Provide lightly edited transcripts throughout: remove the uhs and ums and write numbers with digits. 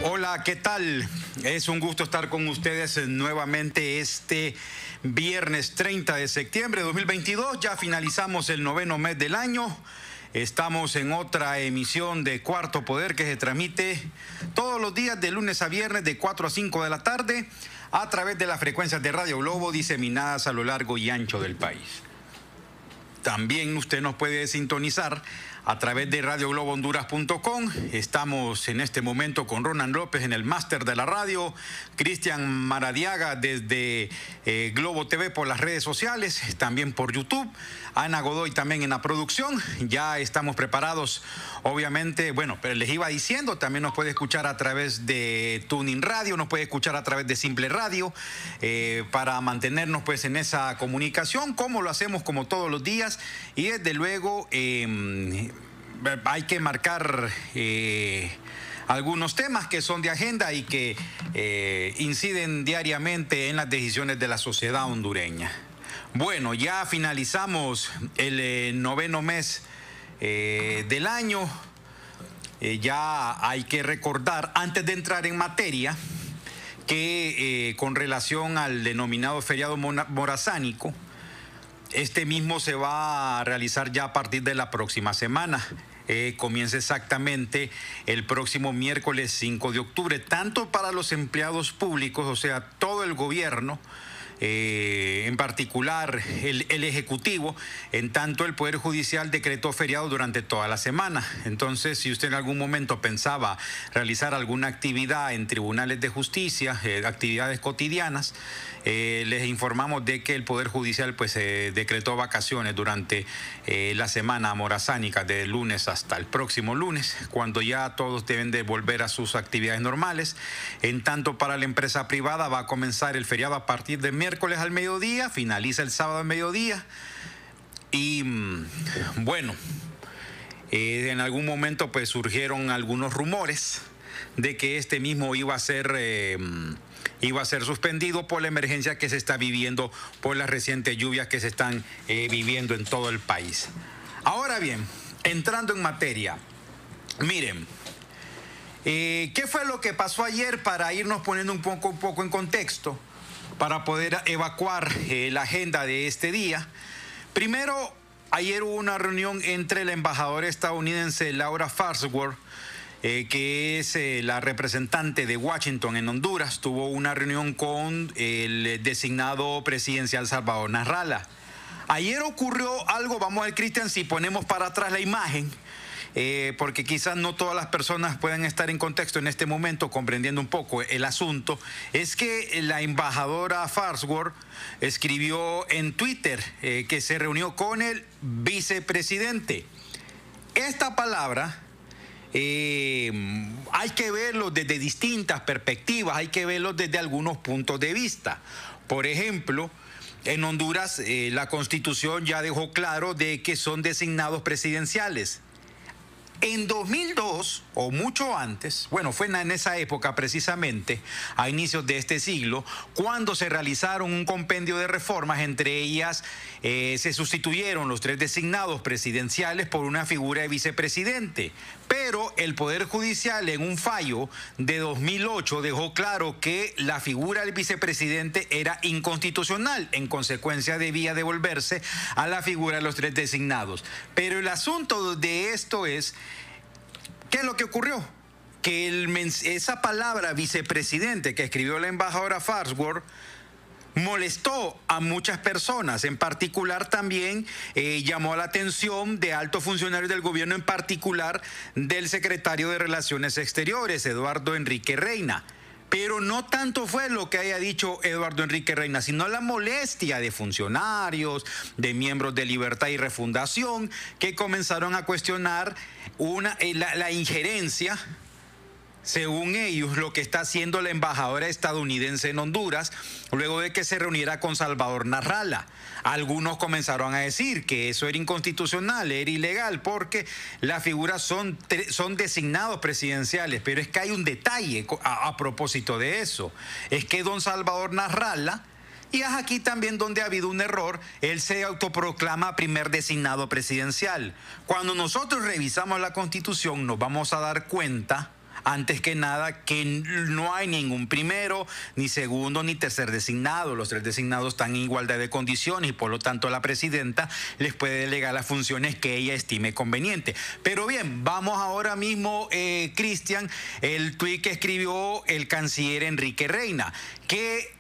Hola, ¿qué tal? Es un gusto estar con ustedes nuevamente este viernes 30 de septiembre de 2022. Ya finalizamos el 9º mes del año. Estamos en otra emisión de Cuarto Poder que se transmite todos los días de lunes a viernes de 4 a 5 de la tarde a través de las frecuencias de Radio Globo diseminadas a lo largo y ancho del país. También usted nos puede sintonizar a través de radioglobonduras.com. Estamos en este momento con Ronan López en el máster de la radio, Cristian Maradiaga desde Globo TV por las redes sociales, también por YouTube, Ana Godoy también en la producción. Ya estamos preparados, obviamente, bueno, pero les iba diciendo, también nos puede escuchar a través de Tuning Radio, nos puede escuchar a través de Simple Radio, para mantenernos pues en esa comunicación, como lo hacemos como todos los días. Y desde luego hay que marcar algunos temas que son de agenda y que inciden diariamente en las decisiones de la sociedad hondureña. Bueno, ya finalizamos el 9º mes del año. Ya hay que recordar, antes de entrar en materia, que con relación al denominado feriado morazánico, este mismo se va a realizar ya a partir de la próxima semana. Comienza exactamente el próximo miércoles 5 de octubre, tanto para los empleados públicos, o sea, todo el gobierno, en particular el Ejecutivo, en tanto el Poder Judicial decretó feriado durante toda la semana. Entonces, si usted en algún momento pensaba realizar alguna actividad en tribunales de justicia, actividades cotidianas, les informamos de que el Poder Judicial pues decretó vacaciones durante la semana morazánica, de lunes hasta el próximo lunes, cuando ya todos deben de volver a sus actividades normales. En tanto, para la empresa privada va a comenzar el feriado a partir de miércoles al mediodía, finaliza el sábado al mediodía. Y bueno, en algún momento pues surgieron algunos rumores de que este mismo iba a ser suspendido por la emergencia que se está viviendo por las recientes lluvias que se están viviendo en todo el país. Ahora bien, entrando en materia, miren, ¿qué fue lo que pasó ayer para irnos poniendo un poco en contexto, para poder evacuar la agenda de este día? Primero, ayer hubo una reunión entre la embajadora estadounidense Laura Farnsworth, que es la representante de Washington en Honduras. Tuvo una reunión con el designado presidencial Salvador Narrala. Ayer ocurrió algo, vamos a ver, Cristian, si ponemos para atrás la imagen, porque quizás no todas las personas puedan estar en contexto en este momento comprendiendo un poco el asunto. Es que la embajadora Farnsworth escribió en Twitter que se reunió con el vicepresidente. Esta palabra hay que verlo desde distintas perspectivas, hay que verlo desde algunos puntos de vista. Por ejemplo, en Honduras la Constitución ya dejó claro de que son designados presidenciales. En 2002, o mucho antes, bueno, fue en esa época precisamente, a inicios de este siglo, cuando se realizaron un compendio de reformas, entre ellas se sustituyeron los 3 designados presidenciales por una figura de vicepresidente. Pero el Poder Judicial, en un fallo de 2008, dejó claro que la figura del vicepresidente era inconstitucional. En consecuencia, debía devolverse a la figura de los 3 designados. Pero el asunto de esto es, ¿qué es lo que ocurrió? Que esa palabra vicepresidente que escribió la embajadora Farnsworth molestó a muchas personas. En particular también llamó la atención de altos funcionarios del gobierno, en particular del secretario de Relaciones Exteriores, Eduardo Enrique Reina. Pero no tanto fue lo que haya dicho Eduardo Enrique Reina, sino la molestia de funcionarios, de miembros de Libertad y Refundación, que comenzaron a cuestionar la injerencia, según ellos, lo que está haciendo la embajadora estadounidense en Honduras, luego de que se reuniera con Salvador Narrala. Algunos comenzaron a decir que eso era inconstitucional, era ilegal, porque las figuras son designados presidenciales. Pero es que hay un detalle a propósito de eso. Es que don Salvador Narrala, y es aquí también donde ha habido un error, él se autoproclama primer designado presidencial. Cuando nosotros revisamos la Constitución, nos vamos a dar cuenta, antes que nada, que no hay ningún primero, ni segundo, ni tercer designado. Los tres designados están en igualdad de condiciones y por lo tanto la presidenta les puede delegar las funciones que ella estime conveniente. Pero bien, vamos ahora mismo, Cristian, el tuit que escribió el canciller Enrique Reina, que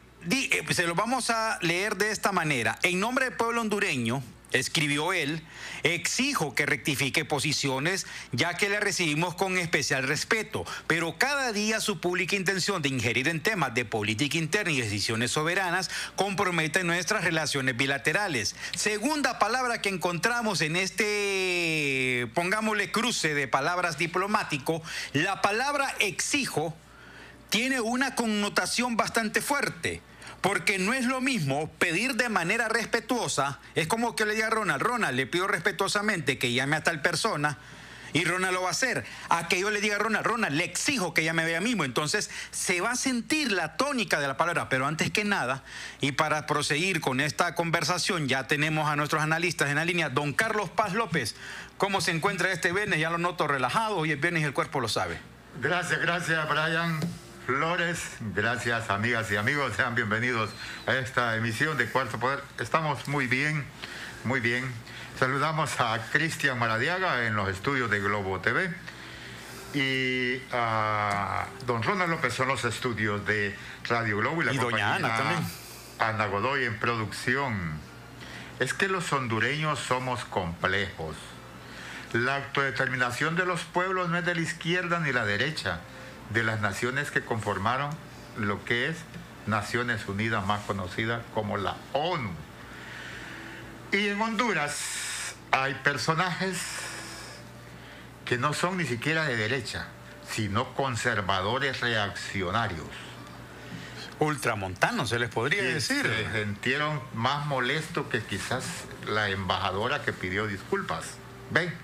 se lo vamos a leer de esta manera. En nombre del pueblo hondureño, escribió él, exijo que rectifique posiciones, ya que le recibimos con especial respeto, pero cada día su pública intención de ingerir en temas de política interna y decisiones soberanas compromete nuestras relaciones bilaterales. Segunda palabra que encontramos en este, pongámosle cruce de palabras diplomático, la palabra exijo tiene una connotación bastante fuerte. Porque no es lo mismo pedir de manera respetuosa, es como que le diga a Ronald, le pido respetuosamente que llame a tal persona, y Ronald lo va a hacer. A que yo le diga a Ronald, le exijo que llame a ella mismo. Entonces se va a sentir la tónica de la palabra. Pero antes que nada, y para proseguir con esta conversación, ya tenemos a nuestros analistas en la línea. Don Carlos Paz López, ¿cómo se encuentra este viernes? Ya lo noto relajado, hoy es viernes y el cuerpo lo sabe. Gracias, Brian Flores, gracias amigas y amigos, sean bienvenidos a esta emisión de Cuarto Poder. Estamos muy bien, muy bien. Saludamos a Cristian Maradiaga en los estudios de Globo TV y a don Ronald López en los estudios de Radio Globo y doña Ana también. Ana Godoy en producción. Es que los hondureños somos complejos. La autodeterminación de los pueblos no es de la izquierda ni la derecha, de las naciones que conformaron lo que es Naciones Unidas, más conocida como la ONU. Y en Honduras hay personajes que no son ni siquiera de derecha, sino conservadores reaccionarios. Ultramontanos se les podría decir. Se sintieron más molestos que quizás la embajadora que pidió disculpas. ¿Ven?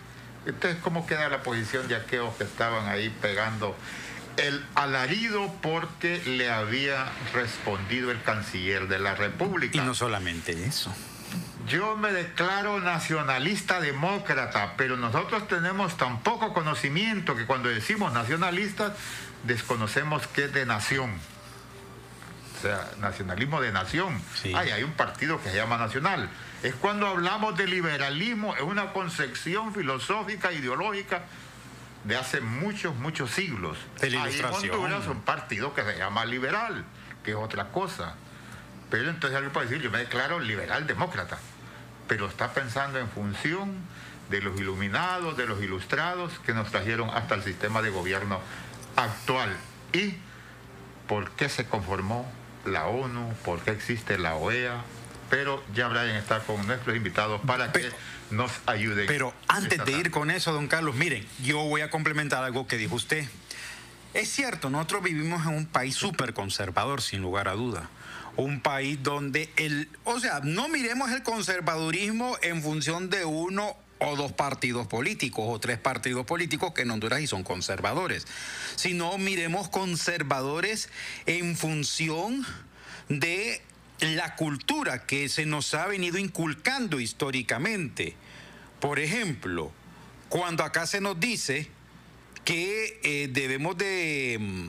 Entonces, ¿cómo queda la posición de aquellos que estaban ahí pegando el alarido porque le había respondido el canciller de la República? Y no solamente eso. Yo me declaro nacionalista demócrata, pero nosotros tenemos tan poco conocimiento que cuando decimos nacionalistas desconocemos qué es de nación. O sea, nacionalismo de nación. Sí. Hay un partido que se llama Nacional. Es cuando hablamos de liberalismo, es una concepción filosófica, ideológica de hace muchos siglos. De la Ilustración. Hay en Honduras un partido que se llama liberal, que es otra cosa. Pero entonces alguien puede decir, yo me declaro liberal demócrata, pero está pensando en función de los iluminados, de los ilustrados que nos trajeron hasta el sistema de gobierno actual. ¿Y por qué se conformó la ONU? ¿Por qué existe la OEA? Pero ya Brian está con nuestros invitados para que nos ayuden. Pero antes de ir con eso, don Carlos, miren, yo voy a complementar algo que dijo usted. Es cierto, nosotros vivimos en un país súper conservador, sin lugar a duda. Un país donde no miremos el conservadurismo en función de uno o dos partidos políticos o tres partidos políticos que en Honduras y son conservadores, sino miremos conservadores en función de la cultura que se nos ha venido inculcando históricamente. Por ejemplo, cuando acá se nos dice que debemos de...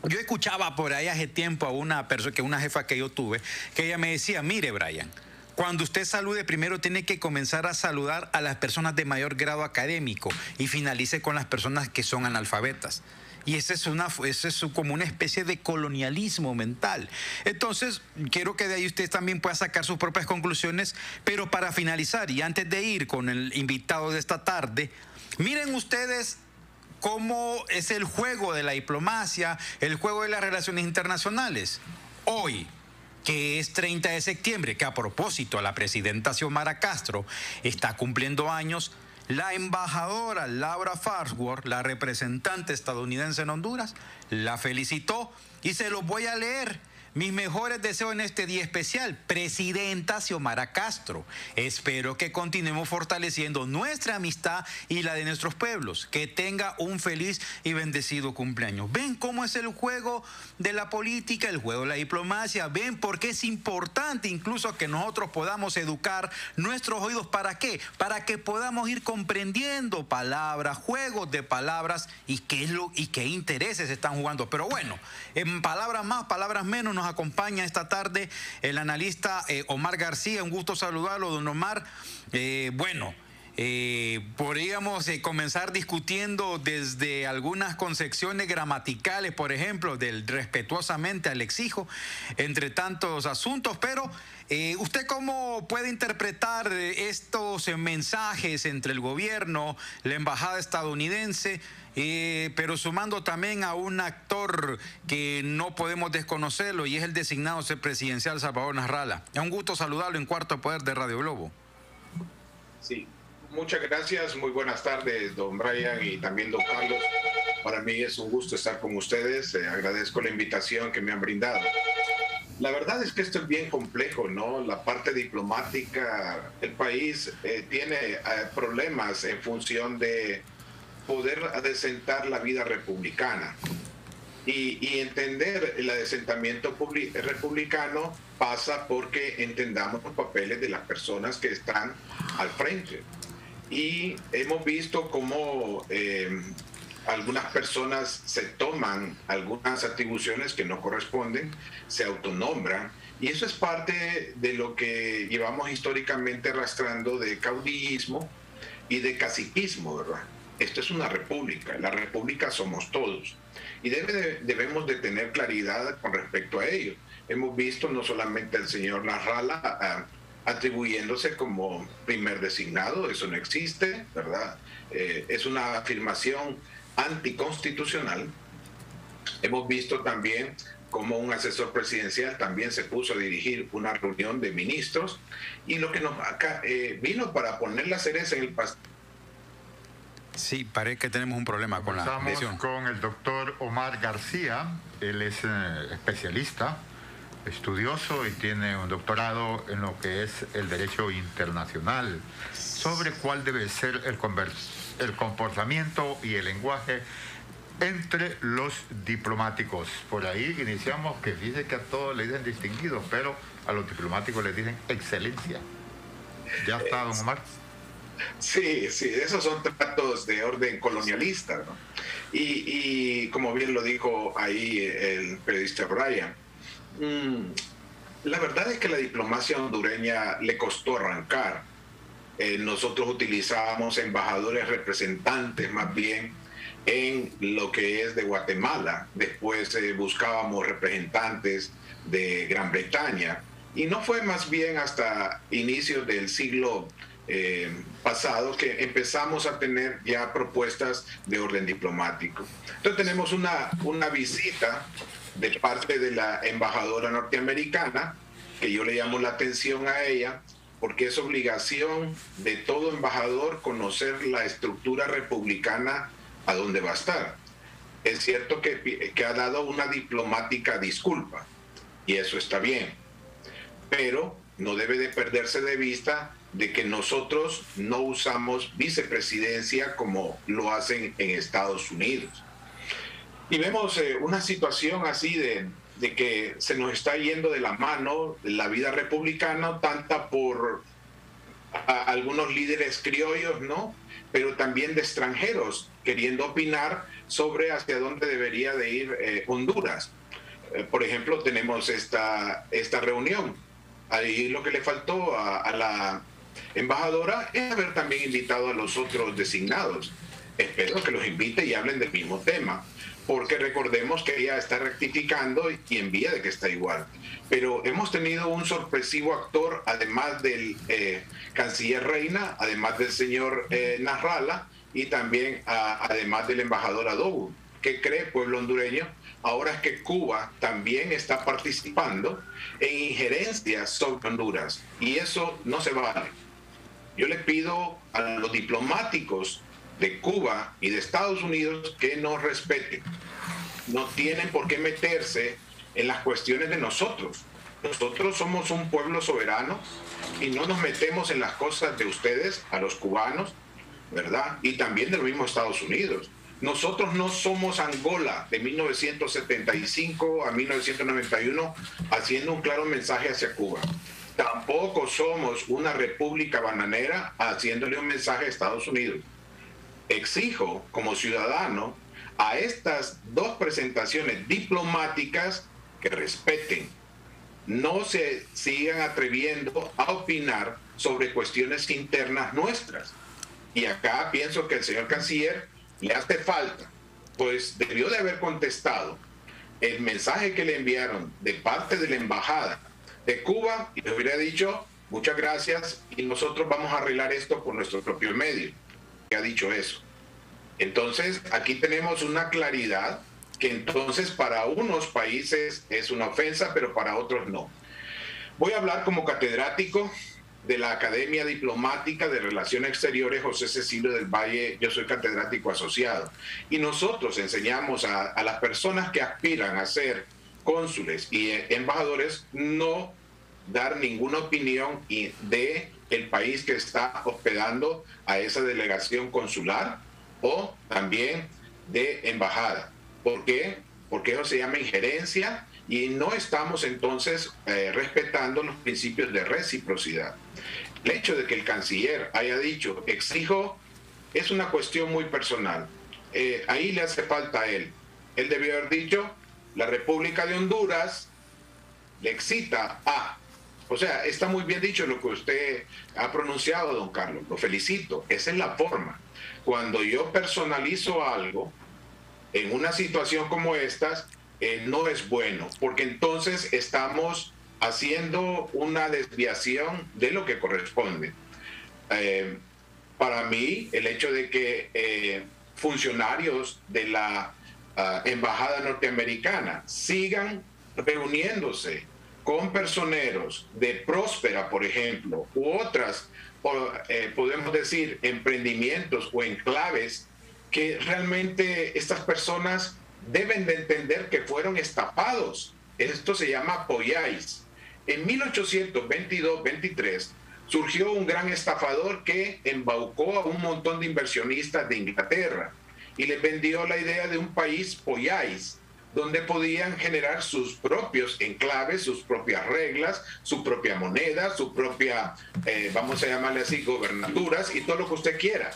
Yo escuchaba por ahí hace tiempo a una persona, que una jefa que yo tuve, que ella me decía, mire Brian, cuando usted salude primero tiene que comenzar a saludar a las personas de mayor grado académico y finalice con las personas que son analfabetas. Y esa es como una especie de colonialismo mental. Entonces, quiero que de ahí usted también pueda sacar sus propias conclusiones, pero para finalizar y antes de ir con el invitado de esta tarde, miren ustedes cómo es el juego de la diplomacia, el juego de las relaciones internacionales. Hoy, que es 30 de septiembre, que a propósito la presidenta Xiomara Castro está cumpliendo años, la embajadora Laura Farnsworth, la representante estadounidense en Honduras, la felicitó y se los voy a leer. Mis mejores deseos en este día especial, Presidenta Xiomara Castro. Espero que continuemos fortaleciendo nuestra amistad y la de nuestros pueblos. Que tenga un feliz y bendecido cumpleaños. ¿Ven cómo es el juego de la política, el juego de la diplomacia? ¿Ven por qué es importante incluso que nosotros podamos educar nuestros oídos? ¿Para qué? Para que podamos ir comprendiendo palabras, juegos de palabras y qué intereses están jugando. Pero bueno, en palabras más, palabras menos, nos acompaña esta tarde el analista Omar García. Un gusto saludarlo, don Omar. Podríamos comenzar discutiendo desde algunas concepciones gramaticales, por ejemplo, del respetuosamente al exijo, entre tantos asuntos, pero ¿usted cómo puede interpretar estos mensajes entre el gobierno, la embajada estadounidense, pero sumando también a un actor que no podemos desconocerlo y es el designado presidencial Salvador Nasralla? Es un gusto saludarlo en Cuarto Poder de Radio Globo. Sí. Muchas gracias, muy buenas tardes, don Brian y también don Carlos. Para mí es un gusto estar con ustedes, agradezco la invitación que me han brindado. La verdad es que esto es bien complejo, ¿no? La parte diplomática, el país tiene problemas en función de poder adecentar la vida republicana. Y entender el adesentamiento republicano pasa porque entendamos los papeles de las personas que están al frente. Y hemos visto cómo algunas personas se toman algunas atribuciones que no corresponden, se autonombran, y eso es parte de lo que llevamos históricamente arrastrando de caudillismo y de caciquismo, ¿verdad? Esto es una república, la república somos todos, y debemos de tener claridad con respecto a ello. Hemos visto no solamente al señor Nasralla atribuyéndose como primer designado, eso no existe, ¿verdad? Es una afirmación anticonstitucional. Hemos visto también como un asesor presidencial también se puso a dirigir una reunión de ministros, y lo que nos vino para poner la cereza en el pastel. Sí, parece que tenemos un problema con la lesión. Estamos con el doctor Omar García, él es especialista, estudioso y tiene un doctorado en lo que es el derecho internacional, sobre cuál debe ser el comportamiento y el lenguaje entre los diplomáticos. Por ahí iniciamos que dice que a todos le dicen distinguidos, pero a los diplomáticos les dicen excelencia. ¿Ya está, don Omar? Sí, esos son tratos de orden colonialista, ¿no? Y como bien lo dijo ahí el periodista Brian, la verdad es que la diplomacia hondureña le costó arrancar. Nosotros utilizábamos embajadores representantes más bien en lo que es de Guatemala. Después buscábamos representantes de Gran Bretaña. Y no fue más bien hasta inicios del siglo pasado que empezamos a tener ya propuestas de orden diplomático. Entonces tenemos una visita de parte de la embajadora norteamericana, que yo le llamo la atención a ella, porque es obligación de todo embajador conocer la estructura republicana a dónde va a estar. Es cierto que ha dado una diplomática disculpa, y eso está bien, pero no debe de perderse de vista de que nosotros no usamos vicepresidencia como lo hacen en Estados Unidos. Y vemos una situación así de que se nos está yendo de la mano la vida republicana, tanta por algunos líderes criollos, ¿no? Pero también de extranjeros queriendo opinar sobre hacia dónde debería de ir Honduras. Por ejemplo, tenemos esta reunión. Ahí lo que le faltó a la embajadora es haber también invitado a los otros designados. Espero que los invite y hablen del mismo tema, porque recordemos que ella está rectificando y en vía de que está igual. Pero hemos tenido un sorpresivo actor, además del canciller Reina, además del señor Nasralla, y también además del embajador Adobo. ¿Qué cree pueblo hondureño? Ahora es que Cuba también está participando en injerencias sobre Honduras, y eso no se vale. Yo le pido a los diplomáticos de Cuba y de Estados Unidos que nos respeten. No tienen por qué meterse en las cuestiones de nosotros. Nosotros somos un pueblo soberano y no nos metemos en las cosas de ustedes, a los cubanos, ¿verdad? Y también de los mismos Estados Unidos. Nosotros no somos Angola de 1975 a 1991 haciendo un claro mensaje hacia Cuba. Tampoco somos una república bananera haciéndole un mensaje a Estados Unidos. Exijo como ciudadano a estas dos presentaciones diplomáticas que respeten, no se sigan atreviendo a opinar sobre cuestiones internas nuestras. Y acá pienso que el señor canciller le hace falta, pues debió de haber contestado el mensaje que le enviaron de parte de la embajada de Cuba y le hubiera dicho muchas gracias y nosotros vamos a arreglar esto por nuestro propio medio. Que ha dicho eso. Entonces aquí tenemos una claridad que entonces para unos países es una ofensa, pero para otros no. Voy a hablar como catedrático de la Academia Diplomática de Relaciones Exteriores José Cecilio del Valle. Yo soy catedrático asociado y nosotros enseñamos a las personas que aspiran a ser cónsules y embajadores no dar ninguna opinión de el país que está hospedando a esa delegación consular o también de embajada. ¿Por qué? Porque eso se llama injerencia y no estamos entonces respetando los principios de reciprocidad. El hecho de que el canciller haya dicho exijo es una cuestión muy personal. Ahí le hace falta a él. Él debió haber dicho la República de Honduras le excita a... O sea, está muy bien dicho lo que usted ha pronunciado, don Carlos. Lo felicito. Esa es la forma. Cuando yo personalizo algo en una situación como estas, no es bueno, porque entonces estamos haciendo una desviación de lo que corresponde. Para mí, el hecho de que funcionarios de la embajada norteamericana sigan reuniéndose con personeros de Próspera, por ejemplo, u otras, podemos decir, emprendimientos o enclaves, que realmente estas personas deben de entender que fueron estafados. Esto se llama Poyais. En 1822-23 surgió un gran estafador que embaucó a un montón de inversionistas de Inglaterra y les vendió la idea de un país Poyais, donde podían generar sus propios enclaves, sus propias reglas, su propia moneda, su propia, vamos a llamarle así, gobernaturas y todo lo que usted quiera.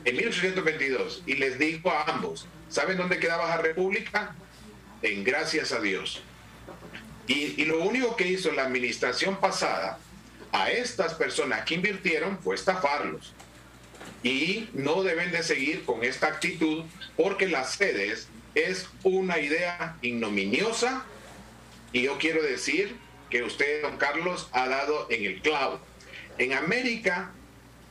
En 1822, y les dijo a ambos, ¿saben dónde queda Baja República? En gracias a Dios. Y lo único que hizo la administración pasada a estas personas que invirtieron fue estafarlos. Y no deben de seguir con esta actitud porque las sedes es una idea ignominiosa y yo quiero decir que usted, don Carlos, ha dado en el clavo. En América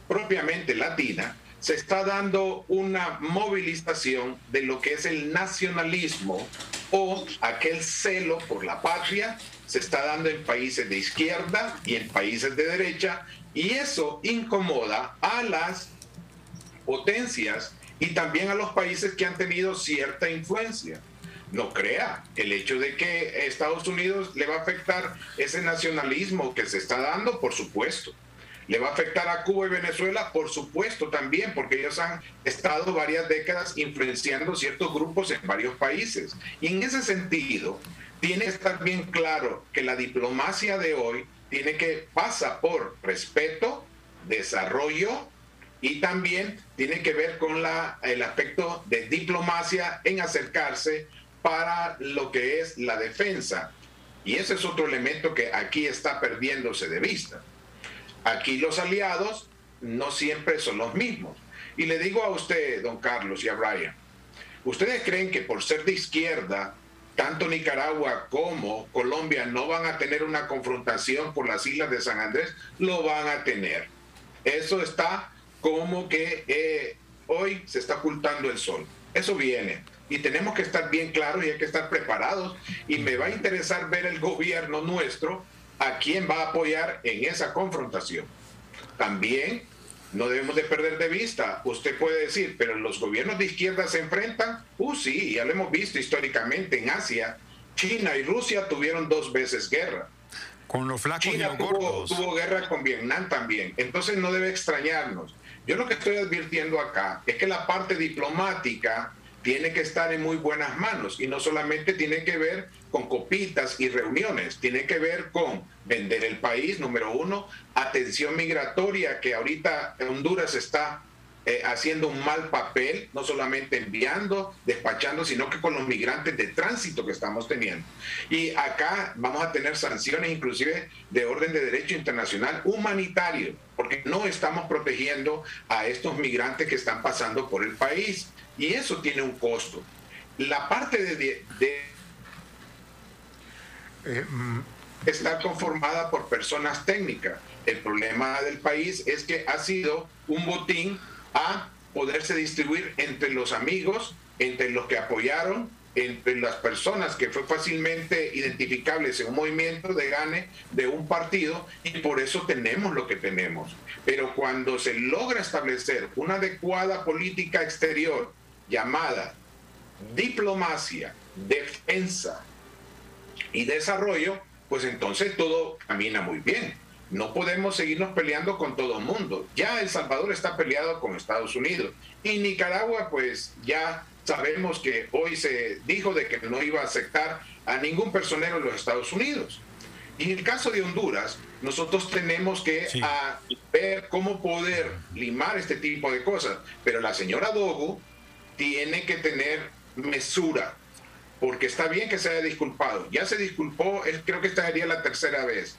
propiamente latina se está dando una movilización de lo que es el nacionalismo o aquel celo por la patria, se está dando en países de izquierda y en países de derecha y eso incomoda a las potencias y también a los países que han tenido cierta influencia. No crea, el hecho de que Estados Unidos le va a afectar ese nacionalismo que se está dando, por supuesto. Le va a afectar a Cuba y Venezuela, por supuesto también, porque ellos han estado varias décadas influenciando ciertos grupos en varios países. Y en ese sentido, tiene que estar bien claro que la diplomacia de hoy pasa por respeto, desarrollo, y también tiene que ver con el aspecto de diplomacia en acercarse para lo que es la defensa. Y ese es otro elemento que aquí está perdiéndose de vista. Aquí los aliados no siempre son los mismos. Y le digo a usted, don Carlos y a Brian, ¿ustedes creen que por ser de izquierda, tanto Nicaragua como Colombia no van a tener una confrontación por las islas de San Andrés? Lo van a tener. Eso está como que hoy se está ocultando el sol. Eso viene. Y tenemos que estar bien claros y hay que estar preparados. Y me va a interesar ver el gobierno nuestro a quién va a apoyar en esa confrontación. También no debemos de perder de vista. Usted puede decir, pero los gobiernos de izquierda se enfrentan. Sí, ya lo hemos visto históricamente en Asia China y Rusia tuvieron 2 veces guerra. Con los flacos y China los gordos. tuvo guerra con Vietnam también. Entonces no debe extrañarnos. Yo lo que estoy advirtiendo acá es que la parte diplomática tiene que estar en muy buenas manos y no solamente tiene que ver con copitas y reuniones, tiene que ver con vender el país, número uno, atención migratoria, que ahorita Honduras está haciendo un mal papel, no solamente enviando, despachando, sino que con los migrantes de tránsito que estamos teniendo. Y acá vamos a tener sanciones inclusive de orden de derecho internacional humanitario, porque no estamos protegiendo a estos migrantes que están pasando por el país. Y eso tiene un costo. La parte de está conformada por personas técnicas. El problema del país es que ha sido un botín a poderse distribuir entre los amigos, entre los que apoyaron, entre las personas que fue fácilmente identificables en un movimiento de gane de un partido, y por eso tenemos lo que tenemos. Pero cuando se logra establecer una adecuada política exterior llamada diplomacia, defensa y desarrollo, pues entonces todo camina muy bien. No podemos seguirnos peleando con todo el mundo. Ya El Salvador está peleado con Estados Unidos. Y Nicaragua, pues ya sabemos que hoy se dijo de que no iba a aceptar a ningún personero de los Estados Unidos. Y en el caso de Honduras, nosotros tenemos que ver cómo poder limar este tipo de cosas. Pero la señora Dogu tiene que tener mesura, porque está bien que se haya disculpado. Ya se disculpó, creo que esta sería la 3ª vez.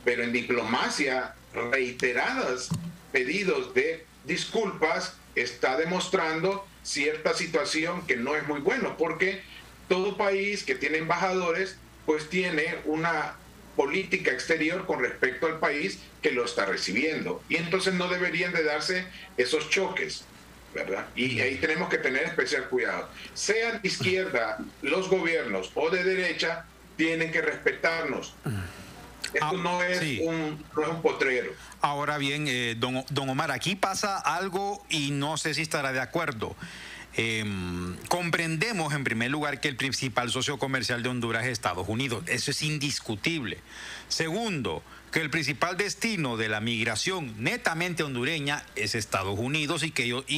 Pero en diplomacia, reiteradas pedidos de disculpas está demostrando cierta situación que no es muy bueno, porque todo país que tiene embajadores pues tiene una política exterior con respecto al país que lo está recibiendo, y entonces no deberían de darse esos choques, ¿verdad? Y ahí tenemos que tener especial cuidado. Sean de izquierda los gobiernos o de derecha, tienen que respetarnos. Esto no es un potrero. Ahora bien, don Omar, aquí pasa algo y no sé si estará de acuerdo. Comprendemos en primer lugar que el principal socio comercial de Honduras es Estados Unidos. Eso es indiscutible. Segundo, que el principal destino de la migración netamente hondureña es Estados Unidos y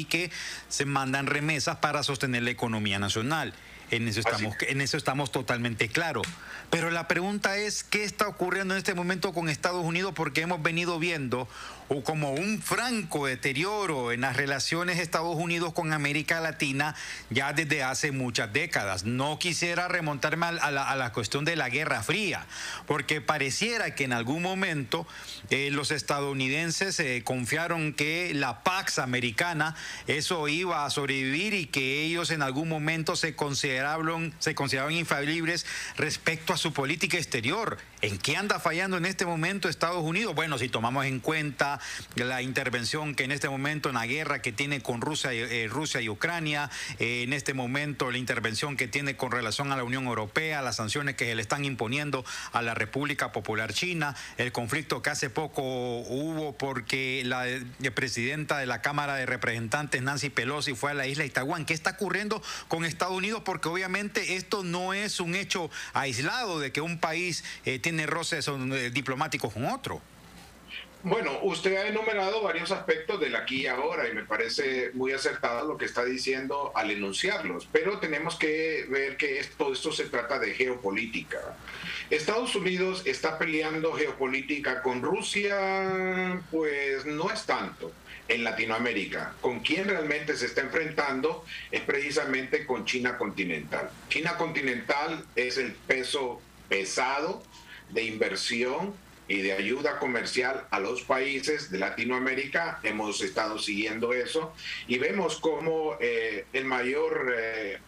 que se mandan remesas para sostener la economía nacional. En eso estamos totalmente claros. Pero la pregunta es, ¿qué está ocurriendo en este momento con Estados Unidos? Porque hemos venido viendo como un franco deterioro en las relaciones de Estados Unidos con América Latina ya desde hace muchas décadas. No quisiera remontarme a la cuestión de la Guerra Fría, porque pareciera que en algún momento los estadounidenses confiaron que la Pax Americana, eso iba a sobrevivir, y que ellos en algún momento se consideraban infalibles respecto a su política exterior. ¿En qué anda fallando en este momento Estados Unidos? Bueno, si tomamos en cuenta la intervención que en este momento en la guerra que tiene con Rusia y Ucrania, en este momento la intervención que tiene con relación a la Unión Europea, las sanciones que se le están imponiendo a la República Popular China, el conflicto que hace poco hubo porque la presidenta de la Cámara de Representantes, Nancy Pelosi, fue a la isla de Taiwán. ¿Qué está ocurriendo con Estados Unidos? Porque obviamente esto no es un hecho aislado de que un país tiene roces diplomáticos con otro. Bueno, usted ha enumerado varios aspectos del aquí y ahora y me parece muy acertado lo que está diciendo al enunciarlos, pero tenemos que ver que todo esto se trata de geopolítica. Estados Unidos está peleando geopolítica con Rusia, pues no es tanto. En Latinoamérica, con quien realmente se está enfrentando es precisamente con China continental. China continental es el peso pesado de inversión y de ayuda comercial a los países de Latinoamérica. Hemos estado siguiendo eso y vemos cómo el mayor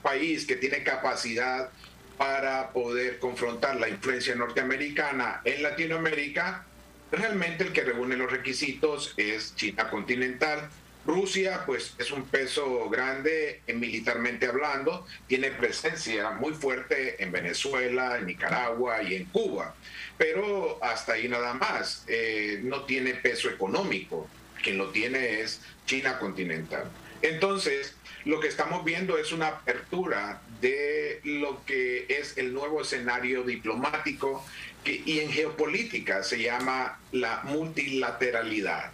país que tiene capacidad para poder confrontar la influencia norteamericana en Latinoamérica, realmente el que reúne los requisitos es China continental. Rusia, pues, es un peso grande militarmente hablando, tiene presencia muy fuerte en Venezuela, en Nicaragua y en Cuba, pero hasta ahí nada más, no tiene peso económico, quien lo tiene es China continental. Entonces, lo que estamos viendo es una apertura de lo que es el nuevo escenario diplomático y en geopolítica se llama la multilateralidad.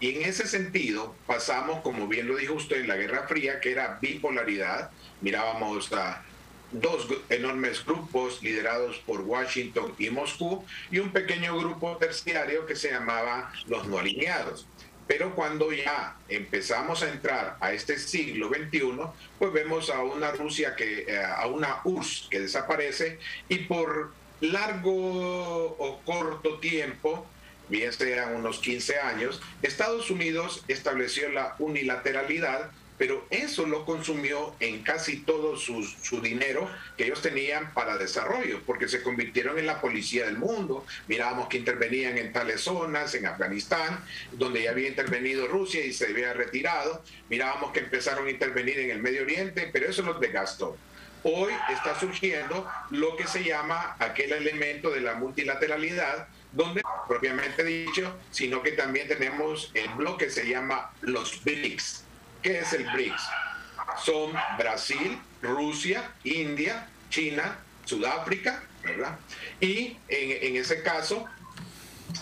Y en ese sentido pasamos, como bien lo dijo usted, en la Guerra Fría, que era bipolaridad. Mirábamos a dos enormes grupos liderados por Washington y Moscú y un pequeño grupo terciario que se llamaba los no alineados. Pero cuando ya empezamos a entrar a este siglo XXI, pues vemos a una Rusia a una URSS que desaparece, y por largo o corto tiempo, bien sean unos 15 años, Estados Unidos estableció la unilateralidad, pero eso lo consumió en casi todo su dinero que ellos tenían para desarrollo, porque se convirtieron en la policía del mundo. Mirábamos que intervenían en tales zonas, en Afganistán, donde ya había intervenido Rusia y se había retirado. Mirábamos que empezaron a intervenir en el Medio Oriente, pero eso los desgastó. Hoy está surgiendo lo que se llama aquel elemento de la multilateralidad, donde propiamente dicho, sino que también tenemos el bloque que se llama los BRICS. ¿Qué es el BRICS? Son Brasil, Rusia, India, China, Sudáfrica, ¿verdad? Y en ese caso,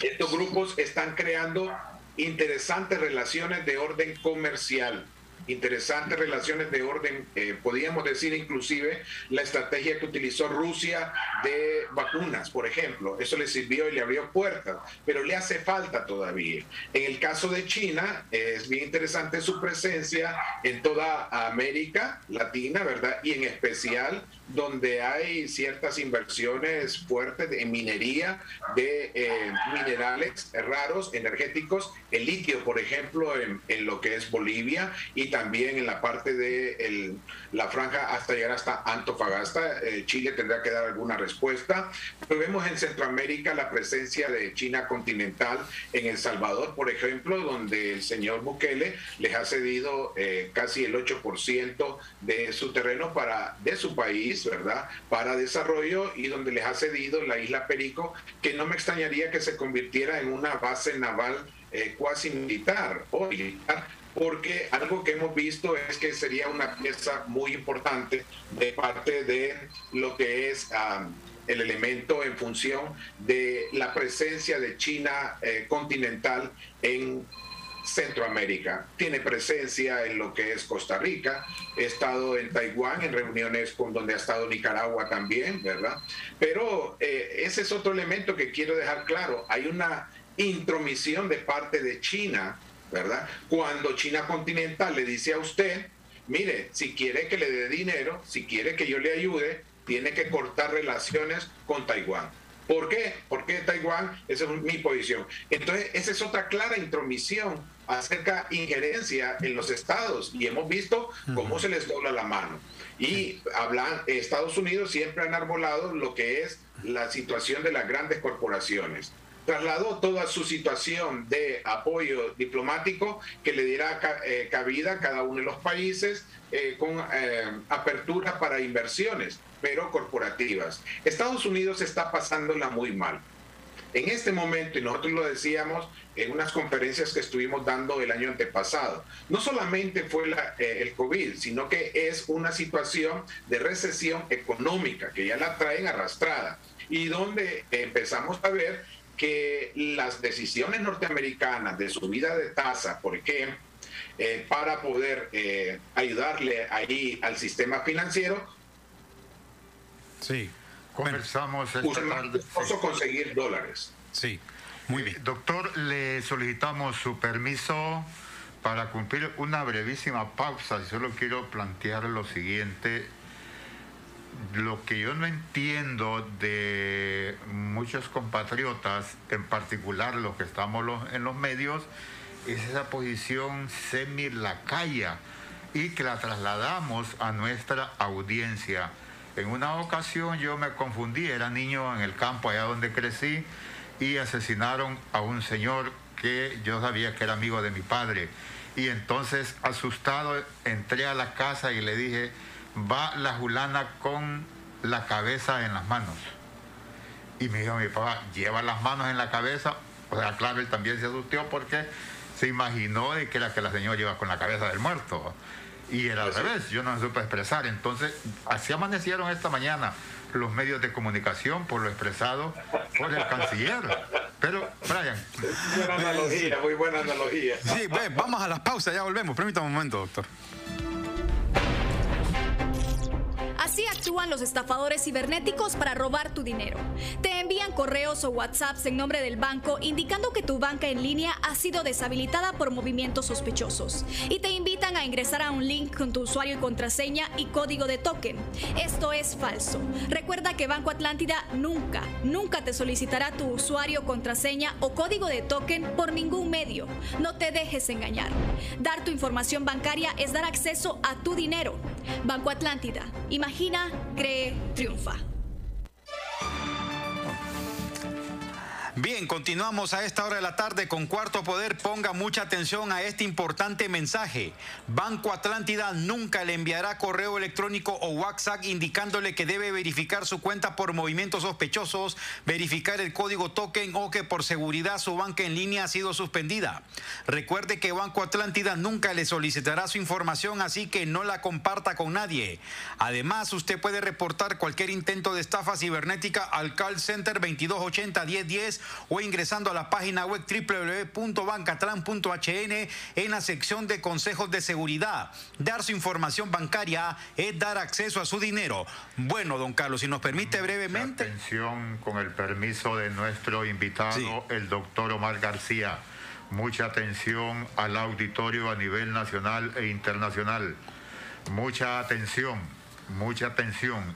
estos grupos están creando interesantes relaciones de orden comercial, interesantes relaciones de orden, podríamos decir inclusive la estrategia que utilizó Rusia de vacunas, por ejemplo, eso le sirvió y le abrió puertas, pero le hace falta todavía. En el caso de China, es bien interesante su presencia en toda América Latina, ¿verdad? Y en especial donde hay ciertas inversiones fuertes en minería de minerales raros, energéticos, el litio, por ejemplo, en lo que es Bolivia, y también en la parte de la franja hasta llegar hasta Antofagasta. Chile tendrá que dar alguna respuesta. Pero vemos en Centroamérica la presencia de China continental, en El Salvador, por ejemplo, donde el señor Bukele les ha cedido casi el 8% de su terreno de su país, ¿verdad?, para desarrollo, y donde les ha cedido la isla Perico, que no me extrañaría que se convirtiera en una base naval cuasi militar o militar, porque algo que hemos visto es que sería una pieza muy importante de parte de lo que es el elemento en función de la presencia de China continental en Centroamérica. Tiene presencia en lo que es Costa Rica, he estado en Taiwán en reuniones con donde ha estado Nicaragua también, ¿verdad? Pero ese es otro elemento que quiero dejar claro. Hay una intromisión de parte de China, ¿verdad? Cuando China continental le dice a usted, mire, si quiere que le dé dinero, si quiere que yo le ayude, tiene que cortar relaciones con Taiwán. ¿Por qué? Porque Taiwán, esa es mi posición. Entonces, esa es otra clara intromisión acerca de injerencia en los estados, y hemos visto cómo se les dobla la mano. Y Estados Unidos siempre han arbolado lo que es la situación de las grandes corporaciones. Trasladó toda su situación de apoyo diplomático que le diera cabida a cada uno de los países con apertura para inversiones, pero corporativas. Estados Unidos está pasándola muy mal. En este momento, y nosotros lo decíamos en unas conferencias que estuvimos dando el año antepasado, no solamente fue el COVID, sino que es una situación de recesión económica que ya la traen arrastrada, y donde empezamos a ver que las decisiones norteamericanas de subida de tasa, por ejemplo, para poder ayudarle ahí al sistema financiero, sí, conversamos esta tarde. Sí, conseguir dólares. Sí, muy bien. Doctor, le solicitamos su permiso para cumplir una brevísima pausa. Solo quiero plantear lo siguiente. Lo que yo no entiendo de muchos compatriotas, en particular los que estamos en los medios, es esa posición semi-lacaya, y que la trasladamos a nuestra audiencia. En una ocasión yo me confundí, era niño en el campo allá donde crecí, y asesinaron a un señor que yo sabía que era amigo de mi padre. Y entonces, asustado, entré a la casa y le dije, va la fulana con la cabeza en las manos. Y me dijo mi papá, lleva las manos en la cabeza. O sea, claro, él también se asustó porque se imaginó de que era que la señora iba con la cabeza del muerto. Y era al revés, yo no me supe expresar. Entonces, así amanecieron esta mañana los medios de comunicación por lo expresado por el canciller. Pero, Brian. Buena analogía, muy buena analogía. Sí, vamos a las pausas, ya volvemos. Permítame un momento, doctor. Así actúan los estafadores cibernéticos para robar tu dinero. Te envían correos o WhatsApps en nombre del banco indicando que tu banca en línea ha sido deshabilitada por movimientos sospechosos y te invitan a ingresar a un link con tu usuario y contraseña y código de token. Esto es falso. Recuerda que Banco Atlántida nunca te solicitará tu usuario, contraseña o código de token por ningún medio. No te dejes engañar. Dar tu información bancaria es dar acceso a tu dinero. Banco Atlántida. Imagina, cree, triunfa. Bien, continuamos a esta hora de la tarde con Cuarto Poder. Ponga mucha atención a este importante mensaje. Banco Atlántida nunca le enviará correo electrónico o WhatsApp indicándole que debe verificar su cuenta por movimientos sospechosos, verificar el código token o que por seguridad su banca en línea ha sido suspendida. Recuerde que Banco Atlántida nunca le solicitará su información, así que no la comparta con nadie. Además, usted puede reportar cualquier intento de estafa cibernética al call center 2280-1010 o ingresando a la página web www.bancatlan.hn en la sección de consejos de seguridad. Dar su información bancaria es dar acceso a su dinero. Bueno, don Carlos, si nos permite brevemente. Atención, con el permiso de nuestro invitado, sí, el doctor Omar García. Mucha atención al auditorio a nivel nacional e internacional. Mucha atención.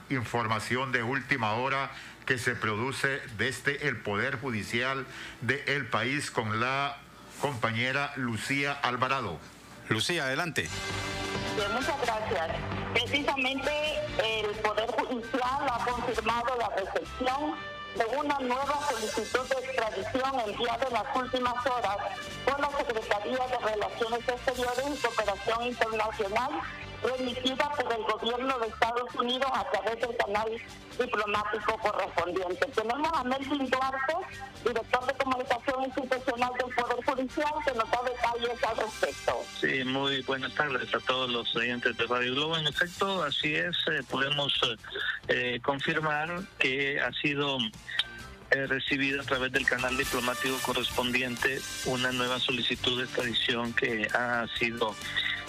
Información de última hora que se produce desde el Poder Judicial del país con la compañera Lucía Alvarado. Lucía, adelante. Muchas gracias. Precisamente el Poder Judicial ha confirmado la recepción de una nueva solicitud de extradición enviada en las últimas horas por la Secretaría de Relaciones Exteriores y Cooperación Internacional, remitida por el gobierno de Estados Unidos a través del canal diplomático correspondiente. Tenemos a Melvin Duarte, director de Comunicación Institucional del Poder Judicial, que nos da detalles al respecto. Sí, muy buenas tardes a todos los oyentes de Radio Globo. En efecto, así es, podemos confirmar que ha sido recibido a través del canal diplomático correspondiente una nueva solicitud de extradición que ha sido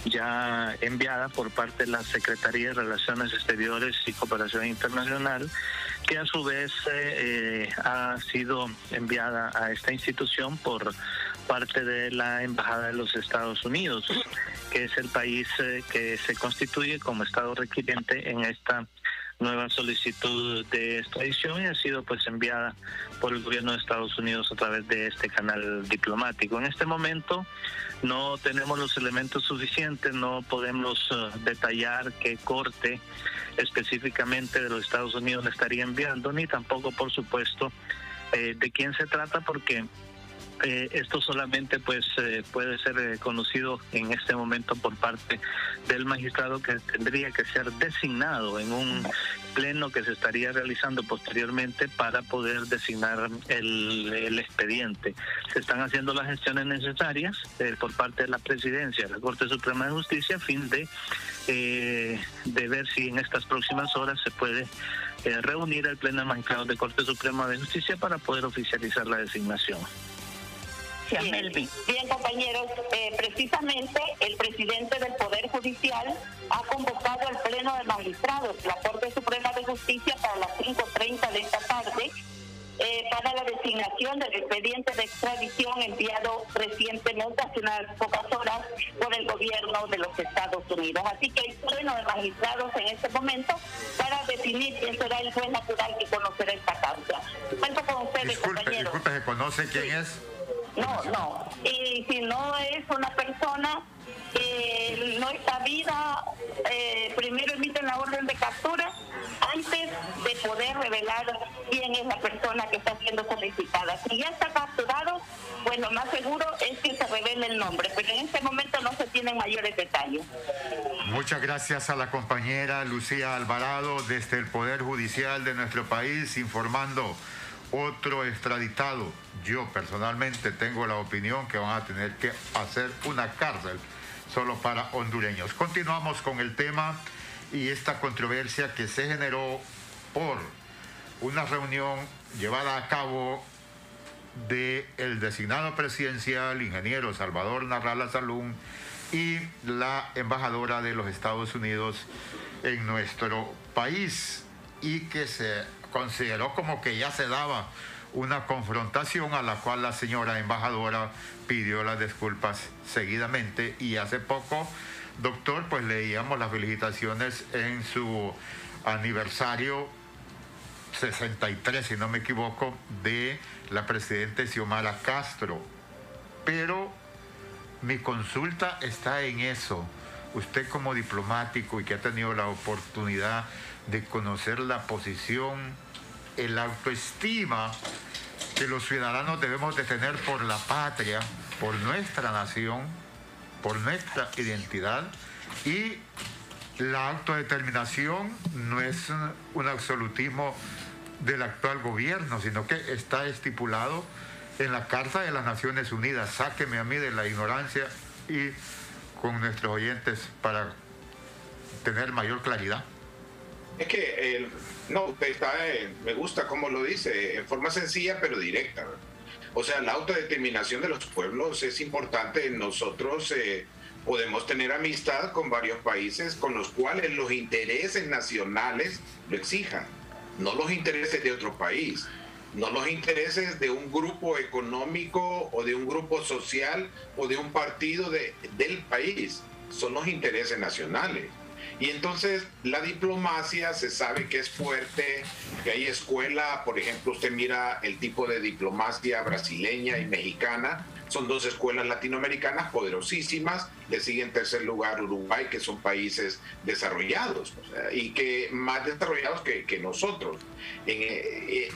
ya enviada por parte de la Secretaría de Relaciones Exteriores y Cooperación Internacional, que a su vez ha sido enviada a esta institución por parte de la Embajada de los Estados Unidos, que es el país que se constituye como Estado requiriente en esta nueva solicitud de extradición y ha sido pues enviada por el gobierno de Estados Unidos a través de este canal diplomático. En este momento no tenemos los elementos suficientes, no podemos detallar qué corte específicamente de los Estados Unidos le estaría enviando, ni tampoco, por supuesto, de quién se trata, porque esto solamente pues puede ser conocido en este momento por parte del magistrado, que tendría que ser designado en un pleno que se estaría realizando posteriormente para poder designar el expediente. Se están haciendo las gestiones necesarias por parte de la Presidencia de la Corte Suprema de Justicia a fin de ver si en estas próximas horas se puede reunir el pleno de magistrados de Corte Suprema de Justicia para poder oficializar la designación. Bien, compañeros, precisamente el presidente del Poder Judicial ha convocado al Pleno de Magistrados, la Corte Suprema de Justicia, para las 5:30 de esta tarde, para la designación del expediente de extradición enviado recientemente, hace unas pocas horas, por el gobierno de los Estados Unidos. Así que el Pleno de Magistrados en este momento para definir quién será el juez natural que conocerá esta causa. Cuento con ustedes, compañeros. Disculpe, ¿se conoce quién es? No. Y si no es una persona que no está viva, primero emiten la orden de captura antes de poder revelar quién es la persona que está siendo solicitada. Si ya está capturado, pues lo más seguro es que se revele el nombre, pero en este momento no se tienen mayores detalles. Muchas gracias a la compañera Lucía Alvarado desde el Poder Judicial de nuestro país, informando otro extraditado. Yo personalmente tengo la opinión que van a tener que hacer una cárcel solo para hondureños. Continuamos con el tema y esta controversia que se generó por una reunión llevada a cabo del designado presidencial, ingeniero Salvador Narrala Salum, y la embajadora de los Estados Unidos en nuestro país, y que se consideró como que ya se daba una confrontación, a la cual la señora embajadora pidió las disculpas seguidamente. Y hace poco, doctor, pues leíamos las felicitaciones en su aniversario 63, si no me equivoco, de la presidenta Xiomara Castro. Pero mi consulta está en eso. Usted, como diplomático y que ha tenido la oportunidad de conocer la posición, el autoestima que los ciudadanos debemos de tener por la patria, por nuestra nación, por nuestra identidad, y la autodeterminación no es un absolutismo del actual gobierno, sino que está estipulado en la Carta de las Naciones Unidas. Sáqueme a mí de la ignorancia y con nuestros oyentes para tener mayor claridad. Es que no, usted está, me gusta cómo lo dice, en forma sencilla pero directa, ¿verdad? O sea, la autodeterminación de los pueblos es importante. Nosotros podemos tener amistad con varios países con los cuales los intereses nacionales lo exijan, no los intereses de otro país, no los intereses de un grupo económico o de un grupo social o de un partido del país, son los intereses nacionales. Y entonces la diplomacia se sabe que es fuerte, que hay escuela, por ejemplo, usted mira el tipo de diplomacia brasileña y mexicana, son dos escuelas latinoamericanas poderosísimas, le sigue en tercer lugar Uruguay, que son países desarrollados, o sea, y que más desarrollados que nosotros.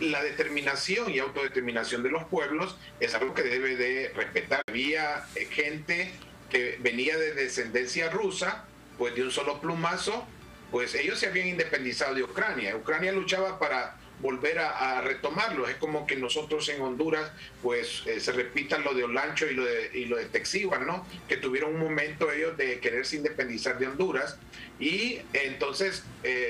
La determinación y autodeterminación de los pueblos es algo que debe de respetar. Había gente que venía de descendencia rusa, pues de un solo plumazo, pues ellos se habían independizado de Ucrania. Ucrania luchaba para volver a retomarlo. Es como que nosotros en Honduras, pues se repita lo de Olancho y lo de Texiua, ¿no? Que tuvieron un momento ellos de quererse independizar de Honduras, y entonces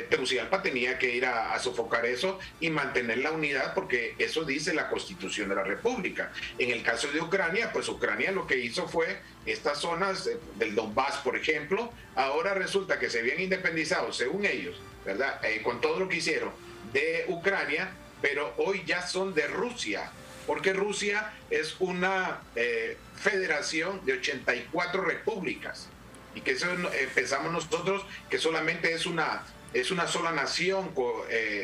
Tegucigalpa tenía que ir a sofocar eso y mantener la unidad, porque eso dice la Constitución de la República. En el caso de Ucrania, pues Ucrania lo que hizo fue estas zonas del Donbass, por ejemplo, ahora resulta que se habían independizado, según ellos, ¿verdad? Con todo lo que hicieron de Ucrania, pero hoy ya son de Rusia, porque Rusia es una federación de 84 repúblicas, y que eso pensamos nosotros que solamente es una sola nación